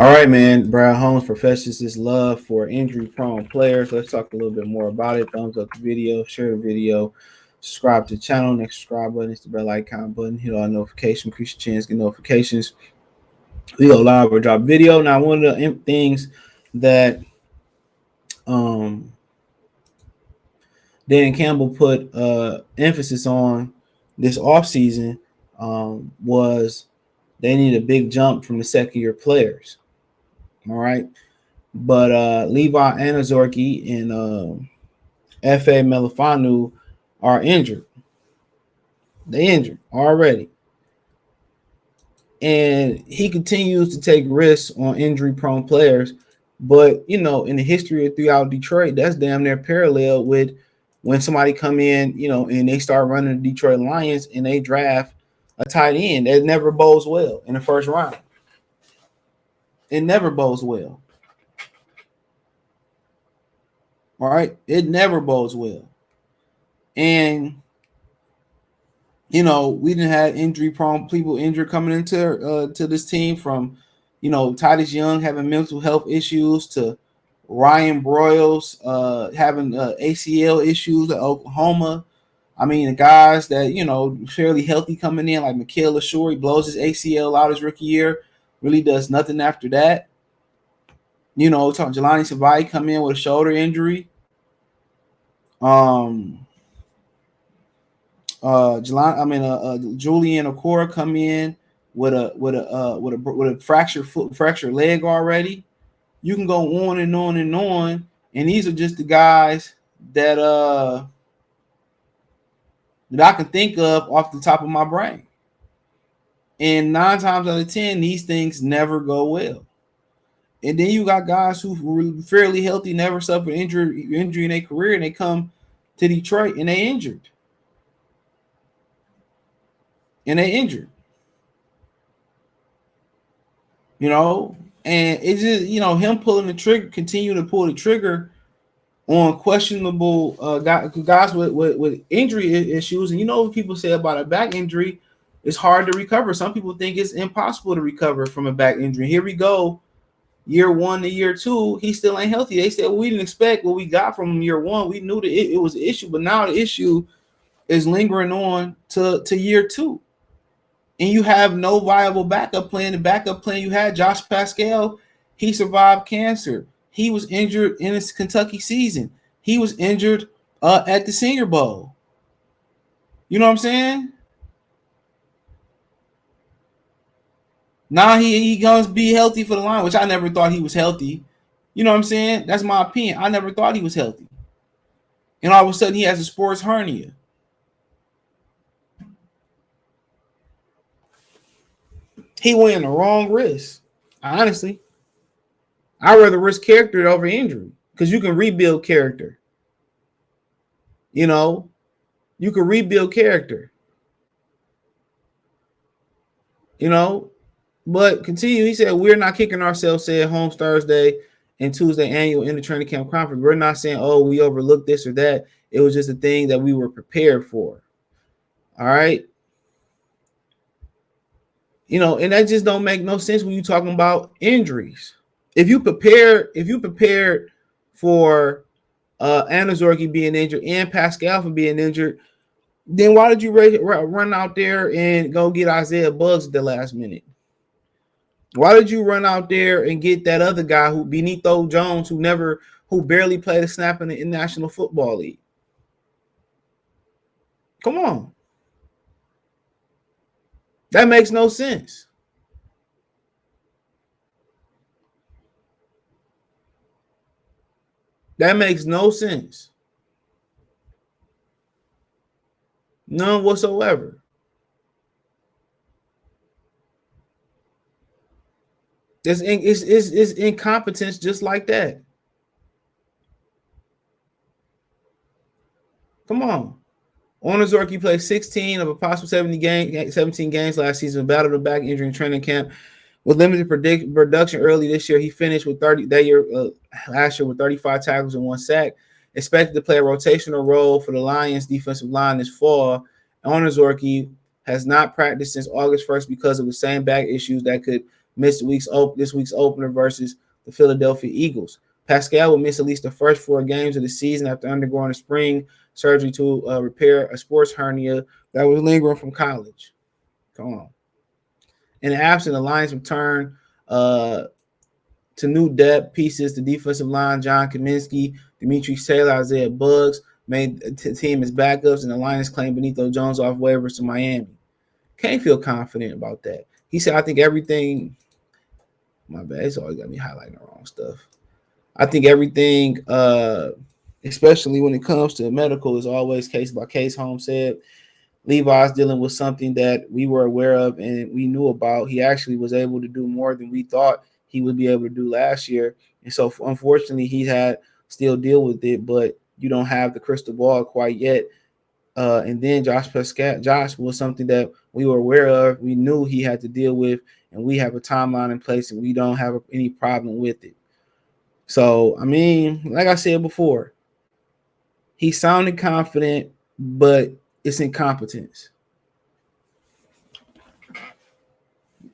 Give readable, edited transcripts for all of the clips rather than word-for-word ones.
All right, man. Brad Holmes professes his love for injury-prone players. Let's talk a little bit more about it. Thumbs up the video, share the video, subscribe to the channel. Next subscribe button is the bell icon button. Hit all notifications, increase your chance, get notifications. We go live or drop video. Now, one of the things that um, Dan Campbell put emphasis on this offseason was they need a big jump from the second-year players. All right. But Levi Anazorki and F.A. Melifanu are injured. They injured already. And he continues to take risks on injury-prone players. But, you know, in the history of throughout Detroit, that's damn near parallel with when somebody come in, you know, and they start running the Detroit Lions and they draft a tight end. That never bodes well in the first round. It never bodes well. All right? It never bodes well. And you know, we didn't have injury-prone people injured coming into to this team from, you know, Titus Young having mental health issues to Ryan Broyles having ACL issues at Oklahoma. I mean, the guys that, you know, fairly healthy coming in, like Mikael LaShure, blows his ACL out his rookie year, really does nothing after that. You know, talking Jelani Savai come in with a shoulder injury. Julian Okora come in with a fractured leg already. You can go on and on and on, and these are just the guys that I can think of off the top of my brain. And 9 times out of 10, these things never go well. And then you got guys who were fairly healthy, never suffered injury in their career, and they come to Detroit and they injured. You know, and it's just, you know, him pulling the trigger, continue to pull the trigger on questionable guys with injury issues. And you know what people say about a back injury, it's hard to recover. Some people think it's impossible to recover from a back injury. Here we go, year 1 to year 2, he still ain't healthy. They said, well, we didn't expect what we got from him year 1. We knew that it was an issue, but now the issue is lingering on to year 2. And you have no viable backup plan. The backup plan you had, Josh Pascal, he survived cancer. He was injured in his Kentucky season. He was injured at the Senior Bowl. You know what I'm saying? Now he going to be healthy for the line, which I never thought he was healthy. You know what I'm saying? That's my opinion. I never thought he was healthy. And all of a sudden he has a sports hernia. He went in the wrong risk. Honestly, I'd rather risk character over injury because you can rebuild character. You know, you can rebuild character. You know, but continue. He said, we're not kicking ourselves, said Holmes Thursday and Tuesday annual in the training camp conference. We're not saying, oh, we overlooked this or that. It was just a thing that we were prepared for. All right. You know, and that just don't make no sense when you're talking about injuries. If you prepared for Anazorki being injured and Pascal for being injured, then why did you run out there and go get Isaiah Buggs at the last minute? Why did you run out there and get that other guy who Benito Jones, who barely played a snap in the National Football League? Come on. That makes no sense. That makes no sense. None whatsoever. It's incompetence just like that. Come on. Anazorki played 16 of a possible 17 games last season, battled a back injury in training camp. With limited production early this year, he finished with 30 that year last year with 35 tackles and 1 sack. Expected to play a rotational role for the Lions defensive line this fall. Anazorki has not practiced since August 1st because of the same back issues that could missed this week's opener versus the Philadelphia Eagles. Pascal will miss at least the first 4 games of the season after undergoing a spring surgery to repair a sports hernia that was lingering from college. Come on. In the absence, the Lions return to new depth pieces. The defensive line, John Kaminsky, Dimitri Taylor, Isaiah Buggs, made the team as backups, and the Lions claimed Benito Jones off waivers to Miami. Can't feel confident about that. He said, I think everything. My bad. It's always got me highlighting the wrong stuff. I think everything, especially when it comes to medical, is always case by case. Holmes said Levi's dealing with something that we were aware of and we knew about. He actually was able to do more than we thought he would be able to do last year. And so, unfortunately, he had still deal with it, but you don't have the crystal ball quite yet. And then Josh was something that we were aware of. We knew he had to deal with, and we have a timeline in place, and we don't have any problem with it. So, I mean, like I said before, he sounded confident, but it's incompetence.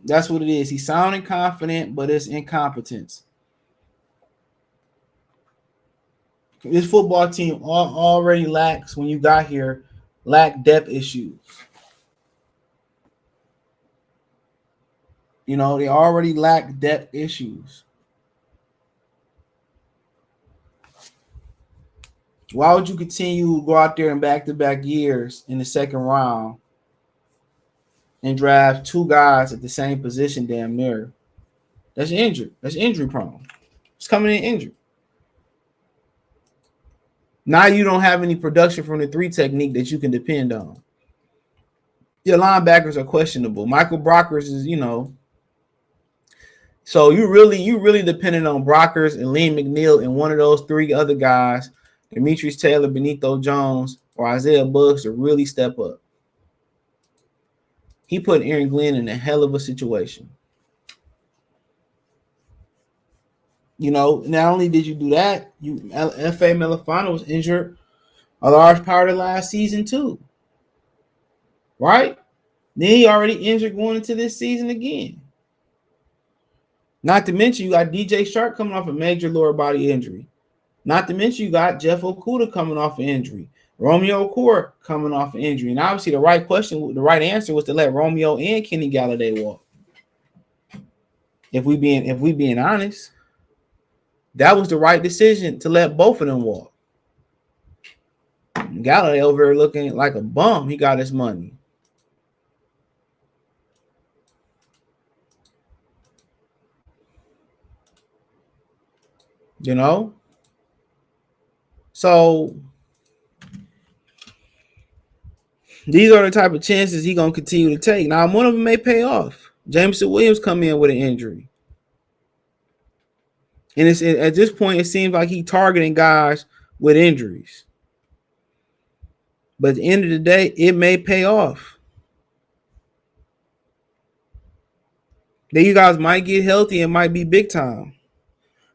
That's what it is. He's sounding confident, but it's incompetence. This football team already lacks, when you got here, lack depth issues. You know, they already lack depth issues. Why would you continue to go out there in back-to-back years in the second round and draft 2 guys at the same position damn near? That's injured. That's injury prone. It's coming in injured. Now you don't have any production from the 3 technique that you can depend on. Your linebackers are questionable. Michael Brockers is, so you really dependent on Brockers and Liam McNeil and one of those 3 other guys, Demetrius Taylor, Benito Jones, or Isaiah Buggs, to really step up. He put Aaron Glenn in a hell of a situation. Not only did you do that, F.A. Melifano was injured a large part of last season too. Right? Then he already injured going into this season again. Not to mention you got DJ Shark coming off a major lower body injury. Not to mention you got Jeff Okudah coming off an injury. Romeo Okwara coming off an injury. And obviously the right answer was to let Romeo and Kenny Galladay walk. If we being honest, that was the right decision to let both of them walk. Galladay over here looking like a bum. He got his money. So these are the type of chances he's going to continue to take. Now, one of them may pay off. Jameson Williams come in with an injury. And at this point, it seems like he's targeting guys with injuries. But at the end of the day, it may pay off. Then you guys might get healthy and might be big time.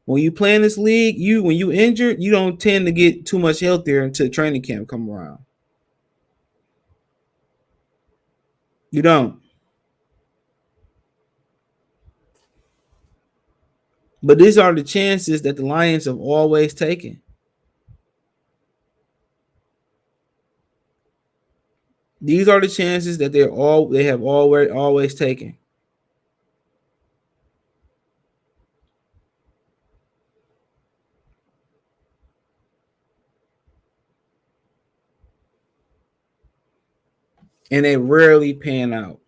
When you play in this league, when you injured, you don't tend to get too much healthier until training camp come around. You don't. But these are the chances that the Lions have always taken. These are the chances that they have always taken. And they rarely pan out.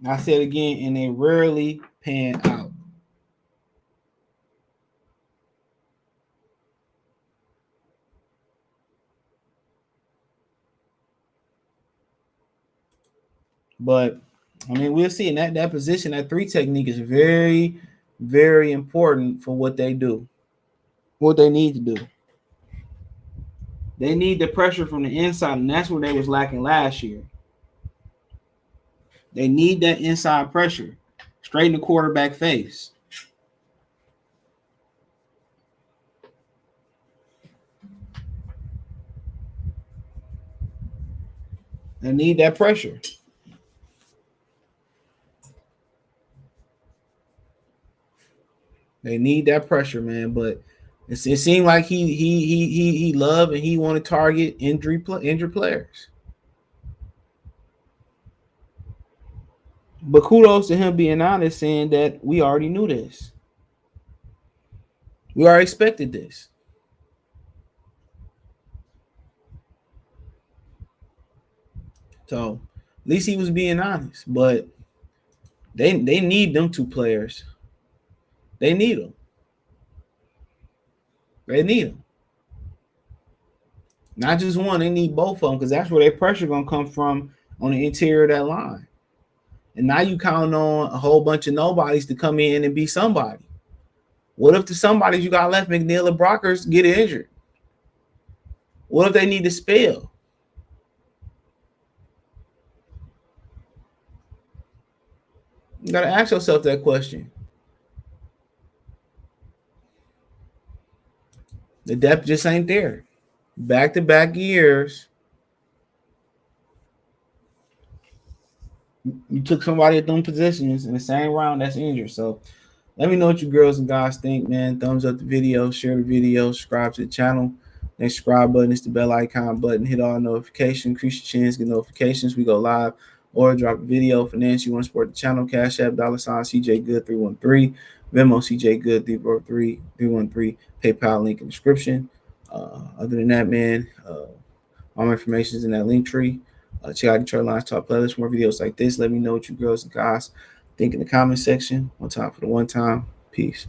I said again, and they rarely pan out. But I mean, we'll see. And that position, that 3 technique is very, very important for what they do, what they need to do. They need the pressure from the inside, and that's where they was lacking last year. They need that inside pressure, straight in the quarterback face. They need that pressure. They need that pressure, man. But it seemed like he loved and he want to target injured players. But kudos to him being honest, saying that we already knew this. We already expected this. So at least he was being honest. But they need them two players. They need them. They need them. Not just one. They need both of them because that's where their pressure gonna come from on the interior of that line. And now you count on a whole bunch of nobodies to come in and be somebody. What if the somebodies you got left, McNeil and Brockers, get injured? What if they need to spell? You gotta ask yourself that question. The depth just ain't there. Back to back years, you took somebody at them positions in the same round that's injured. So let me know what you girls and guys think, man. Thumbs up the video, share the video, subscribe to the channel. Next subscribe button is the bell icon button. Hit all notifications, increase your chance, get notifications. We go live or drop a video. Finance, you want to support the channel, Cash App, $ CJ Good 313, Venmo CJ Good 313, PayPal link in the description. Other than that, man, all my information is in that link tree. Check out Detroit Lions Top Playlist. More videos like this. Let me know what you girls and guys think in the comment section. One time for the one time. Peace.